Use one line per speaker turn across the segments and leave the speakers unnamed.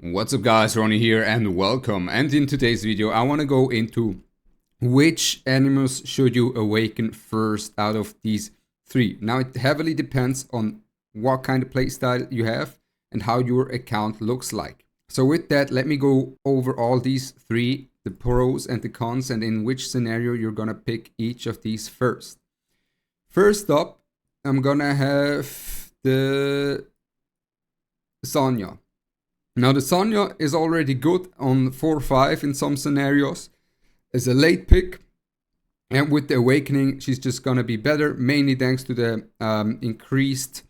What's up guys, Ronnie here and welcome. And in today's video I want to go into which animals should you awaken first out of these three. Now it heavily depends on what kind of playstyle you have and how your account looks like. So with that, let me go over all these three, the pros and the cons, and in which scenario you're gonna pick each of these first. First up, I'm gonna have the Sonia. Now the Sonia is already good on 4-5 in some scenarios. As a late pick, and with the awakening she's just gonna be better, mainly thanks to the increased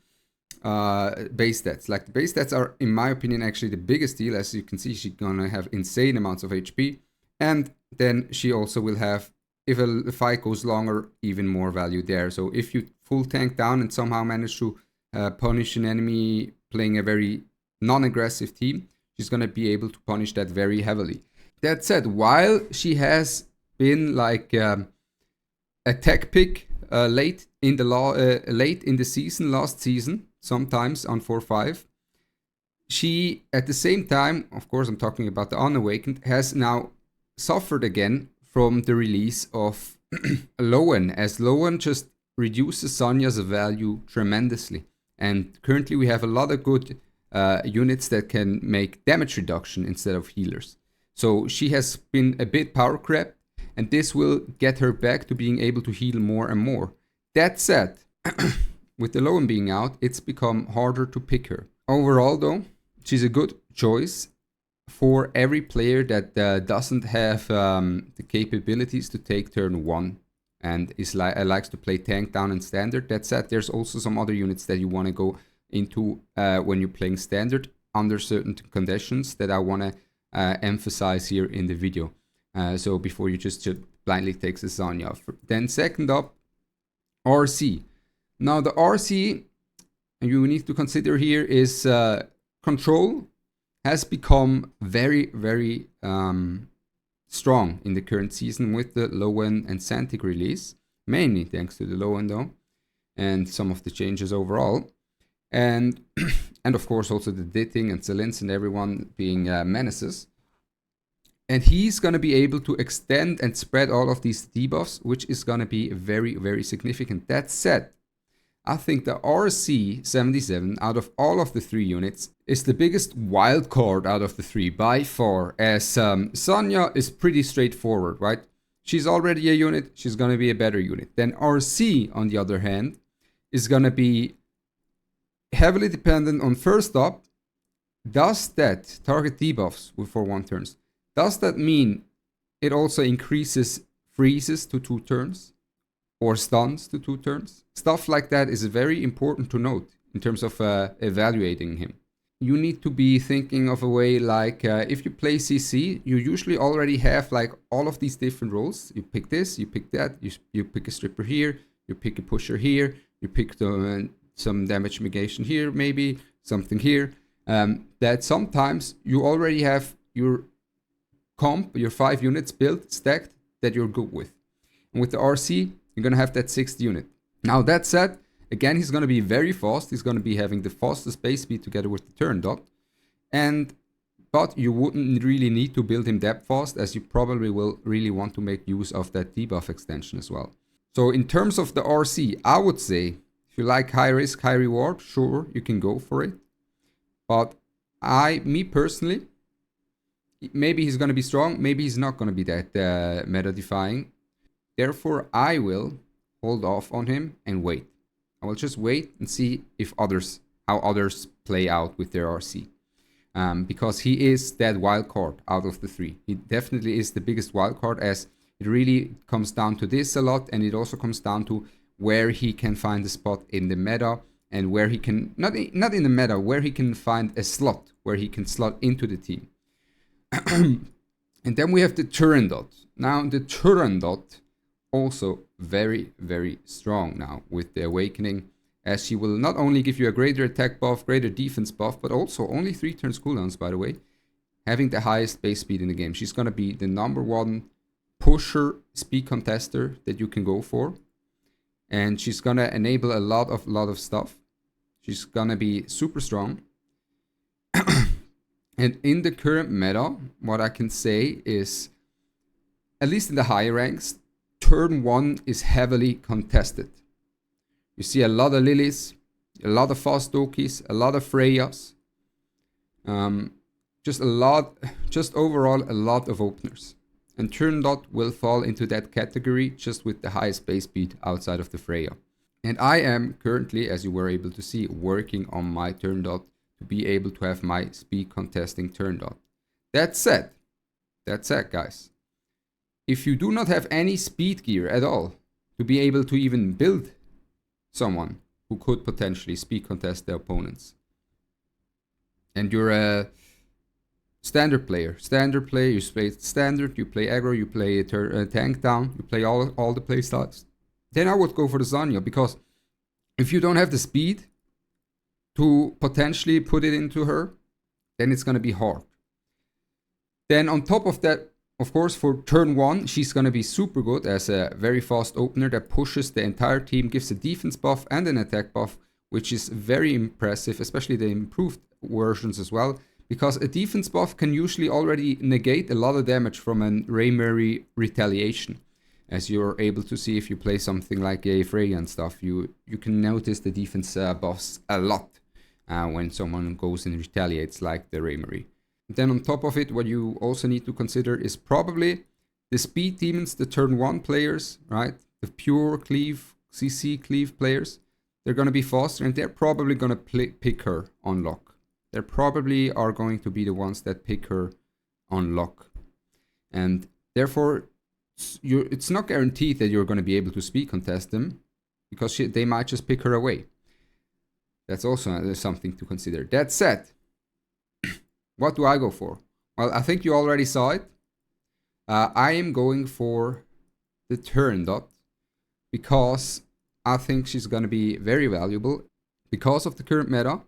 base stats. Like the base stats are, in my opinion, actually the biggest deal. As you can see, she's gonna have insane amounts of HP, and then she also will have, if a fight goes longer, even more value there. So if you full tank down and somehow manage to punish an enemy playing a very non-aggressive team, she's gonna be able to punish that very heavily. That said, while she has been like a tech pick late in the season, last season, sometimes on 4-5, she at the same time, of course I'm talking about the Unawakened, has now suffered again from the release of Lowen, as Lowen just reduces Sonia's value tremendously. And currently we have a lot of good units that can make damage reduction instead of healers. So she has been a bit power crept, and this will get her back to being able to heal more and more. That said, with the Lowen being out, it's become harder to pick her. Overall though, she's a good choice for every player that doesn't have the capabilities to take turn 1 and likes to play tank down in standard. That said, there's also some other units that you want to go into when you're playing standard under certain conditions that I want to emphasize here in the video. So before you just blindly take the Sania. Then second up, RC. Now the RC you need to consider here is control has become very strong in the current season with the Lowen and Santic release, mainly thanks to the Lowen though, and some of the changes overall. And and of course also the Ditting and Selins and everyone being menaces. And he's going to be able to extend and spread all of these debuffs, which is going to be very significant. That said, I think the RC77 out of all of the three units is the biggest wild card out of the three by far, as Sonia is pretty straightforward, right? She's already a unit, she's going to be a better unit. Then RC, on the other hand, is going to be heavily dependent on, first up, does that target debuffs for 1 turns? Does that mean it also increases freezes to 2 turns? Or stuns to 2 turns? Stuff like that is very important to note in terms of evaluating him. You need to be thinking of a way like, if you play CC, you usually already have like all of these different roles. You pick this, you pick that, you pick a stripper here, you pick a pusher here, you pick some damage mitigation here, maybe something here. That sometimes you already have your comp, your 5 units built, stacked, that you're good with. And with the RC, you're going to have that 6th unit. Now that said, again, he's going to be very fast. He's going to be having the fastest base speed together with the Turandot. But you wouldn't really need to build him that fast, as you probably will really want to make use of that debuff extension as well. So in terms of the RC, I would say, if you like high risk, high reward, sure, you can go for it. But me personally, maybe he's going to be strong, maybe he's not going to be that meta-defying. Therefore, I will hold off on him and wait. I will just wait and see how others play out with their RC. Because he is that wild card out of the 3. He definitely is the biggest wild card, as it really comes down to this a lot, and it also comes down to where he can find a spot in the meta, and where he can, not in the meta, where he can find a slot, where he can slot into the team. And then we have the Turandot. Now the Turandot, also very strong now with the awakening, as she will not only give you a greater attack buff, greater defense buff, but also only 3 turns cooldowns, by the way, having the highest base speed in the game. She's going to be the #1 pusher speed contester that you can go for, and she's going to enable a lot of stuff. She's going to be super strong. And in the current meta, what I can say is, at least in the higher ranks, turn 1 is heavily contested. You see a lot of Lilies, a lot of fast Dokis, a lot of Freyas. Just overall a lot of openers. And Turandot will fall into that category just with the highest base speed outside of the Freya. And I am currently, as you were able to see, working on my Turandot to be able to have my speed contesting Turandot. That said, guys, if you do not have any speed gear at all to be able to even build someone who could potentially speed contest the opponents, and you're a standard player, you play standard, you play aggro, you play tank down, you play all the playstyles, then I would go for the Sania, because if you don't have the speed to potentially put it into her, then it's going to be hard. Then on top of that, of course, for turn 1, she's going to be super good as a very fast opener that pushes the entire team, gives a defense buff and an attack buff, which is very impressive, especially the improved versions as well, because a defense buff can usually already negate a lot of damage from an Raymery retaliation. As you're able to see if you play something like a Freya and stuff, you can notice the defense buffs a lot when someone goes and retaliates like the Raymery. Then on top of it, what you also need to consider is probably the speed demons, the turn 1 players, right? The pure cleave, CC cleave players. They're going to be faster and they're probably going to pick her on lock. They probably are going to be the ones that pick her on lock. And therefore, it's not guaranteed that you're going to be able to speed contest them, because they might just pick her away. That's also something to consider. That said, what do I go for? Well, I think you already saw it. I am going for the Turandot because I think she's going to be very valuable because of the current meta.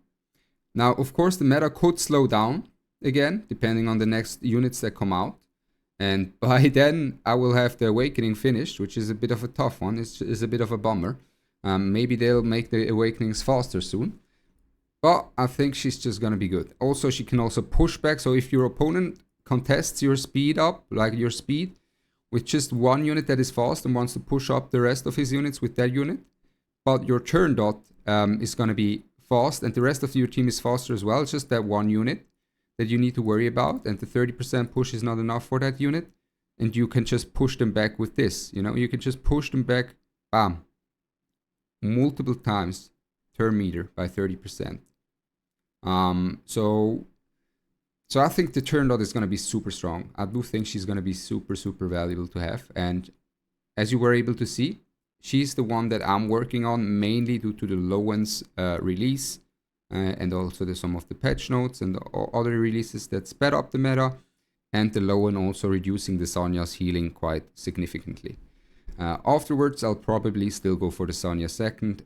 Now, of course, the meta could slow down again, depending on the next units that come out. And by then, I will have the Awakening finished, which is a bit of a tough one. It's a bit of a bummer. Maybe they'll make the Awakenings faster soon. But I think she's just going to be good. Also, she can also push back. So if your opponent contests your speed up, like your speed, with just one unit that is fast and wants to push up the rest of his units with that unit, but your Turandot is going to be fast and the rest of your team is faster as well, it's just that one unit that you need to worry about, and the 30% push is not enough for that unit, and you can just push them back with this. You know, you can just push them back, bam, multiple times turn meter by 30%. So I think the Turandot is going to be super strong. I do think she's going to be super valuable to have. And as you were able to see, she's the one that I'm working on mainly due to the Lowen's release and also some of the patch notes and the other releases that sped up the meta, and the Lowen also reducing the Sonia's healing quite significantly. Afterwards, I'll probably still go for the Sonia second,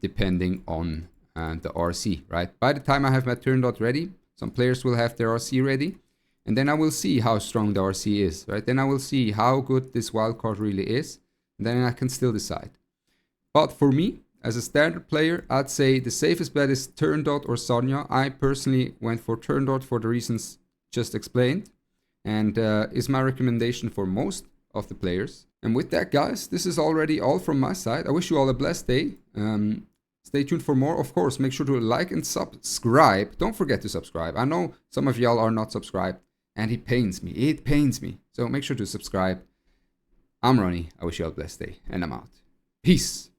depending on the RC, right? By the time I have my Turandot ready, some players will have their RC ready, and then I will see how strong the RC is, right? Then I will see how good this wildcard really is, and then I can still decide. But for me, as a standard player, I'd say the safest bet is Turandot or Sonia. I personally went for Turandot for the reasons just explained, and is my recommendation for most of the players. And with that, guys, this is already all from my side. I wish you all a blessed day. Stay tuned for more. Of course, make sure to like and subscribe. Don't forget to subscribe. I know some of y'all are not subscribed, and it pains me. It pains me. So make sure to subscribe. I'm Ronnie. I wish you all a blessed day, and I'm out. Peace.